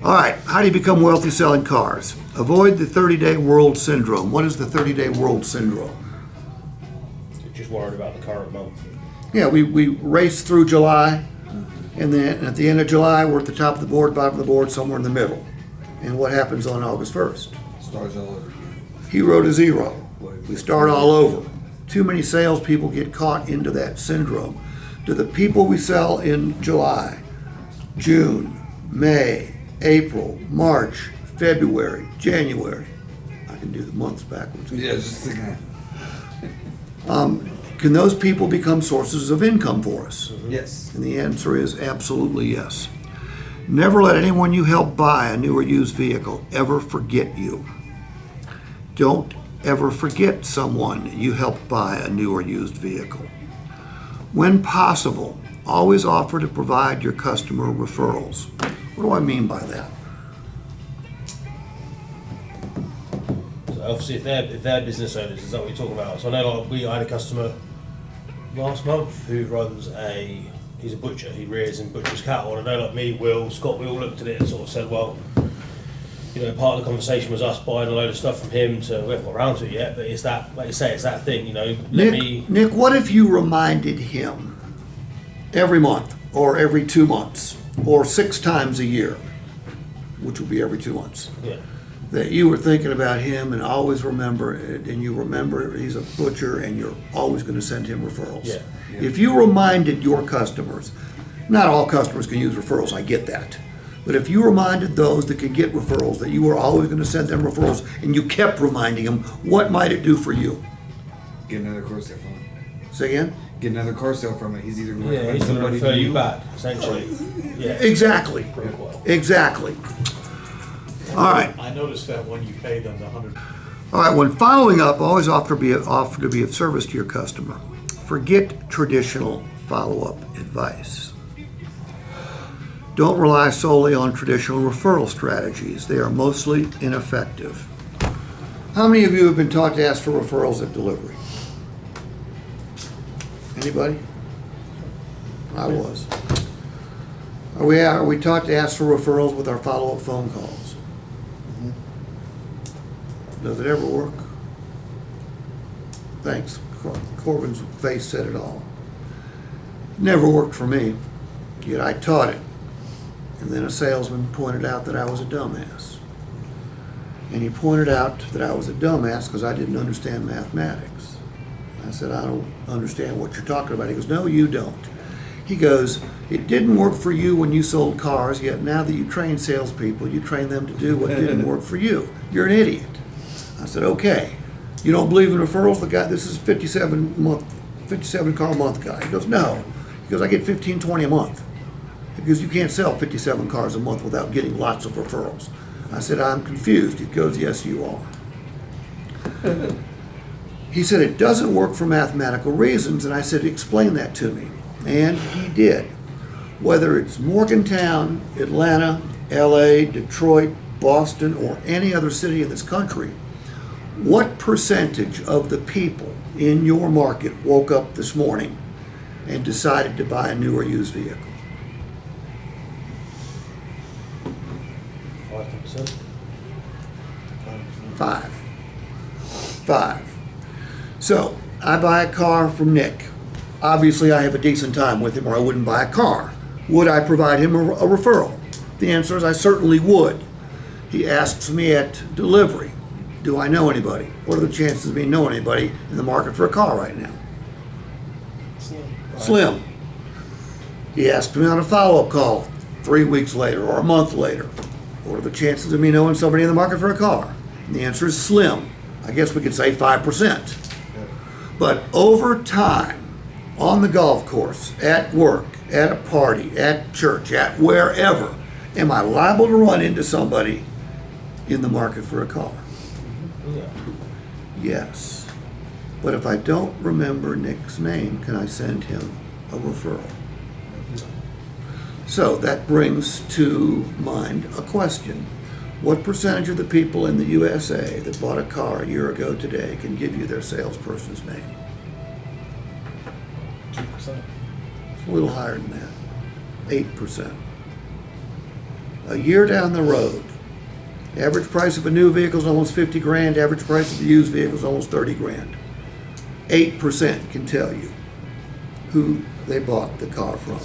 All right, how do you become wealthy selling cars? Avoid the 30-day world syndrome. What is the 30-day world syndrome? Just worried about the current month. Yeah, we race through July, and then at the end of July, we're at the top of the board, bottom of the board, somewhere in the middle. And what happens on August 1st? Starts all over again. Hero to zero. We start all over. Too many salespeople get caught into that syndrome. Do the people we sell in July, June, May, April, March, February, January, I can do the months backwards. Yeah, just thinking. Can those people become sources of income for us? Yes. And the answer is absolutely yes. Never let anyone you help buy a new or used vehicle ever forget you. Don't ever forget someone you helped buy a new or used vehicle. When possible, always offer to provide your customer referrals. What do I mean by that? So obviously, if they're business owners, is that what you're talking about? So I know I had a customer last month who he's a butcher. He rears and butchers cattle. And I know, like me, Will, Scott, we all looked at it and sort of said, well, part of the conversation was us buying a load of stuff from him. We haven't got around to it yet, but it's that, like you say, it's that thing. Nick, what if you reminded him every month, or every 2 months, or 6 times a year, which would be every 2 months, Yeah. that you were thinking about him and always remember it, and you remember he's a butcher and you're always going to send him referrals. Yeah. If you reminded your customers, not all customers can use referrals, I get that. But if you reminded those that could get referrals that you were always going to send them referrals, and you kept reminding them, what might it do for you? Get another car sale from him. Say again? Get another car sale from it. He's either going to Yeah, recommend he's going to somebody refer to you back, essentially. Yeah. Exactly. Pretty well. Exactly. All right. I noticed that when you pay them the $100. All right, when following up, always offer to be of service to your customer. Forget traditional follow-up advice. Don't rely solely on traditional referral strategies. They are mostly ineffective. How many of you have been taught to ask for referrals at delivery? Anybody? I was. Are we taught to ask for referrals with our follow-up phone calls? Does it ever work? Thanks. Corbin's face said it all. Never worked for me, yet I taught it. And then a salesman pointed out that I was a dumbass. And he pointed out that I was a dumbass because I didn't understand mathematics. I said, I don't understand what you're talking about. He goes, no, you don't. He goes, it didn't work for you when you sold cars, yet now that you train salespeople, you train them to do what didn't work for you. You're an idiot. I said, okay. You don't believe in referrals? The guy, this is 57 car a month guy. He goes, no. He goes, I get 15, 20 a month. Because you can't sell 57 cars a month without getting lots of referrals. I said, I'm confused. He goes, yes, you are. He said, it doesn't work for mathematical reasons. And I said, explain that to me. And he did. Whether it's Morgantown, Atlanta, LA, Detroit, Boston, or any other city in this country, what percentage of the people in your market woke up this morning and decided to buy a new or used vehicle? 5%. 5. So I buy a car from Nick. Obviously I have a decent time with him or I wouldn't buy a car. Would I provide him a referral? The answer is I certainly would. He asks me at delivery, do I know anybody? What are the chances of me knowing anybody in the market for a car right now? Slim. He asked me on a follow-up call 3 weeks later or a month later. What are the chances of me knowing somebody in the market for a car? And the answer is slim. I guess we could say 5%. But over time, on the golf course, at work, at a party, at church, at wherever, am I liable to run into somebody in the market for a car? Yeah. Yes. But if I don't remember Nick's name, can I send him a referral? So that brings to mind a question. What percentage of the people in the USA that bought a car a year ago today can give you their salesperson's name? 2%. It's a little higher than that. 8%. A year down the road, average price of a new vehicle is almost 50 grand, average price of a used vehicle is almost 30 grand. 8% can tell you who they bought the car from.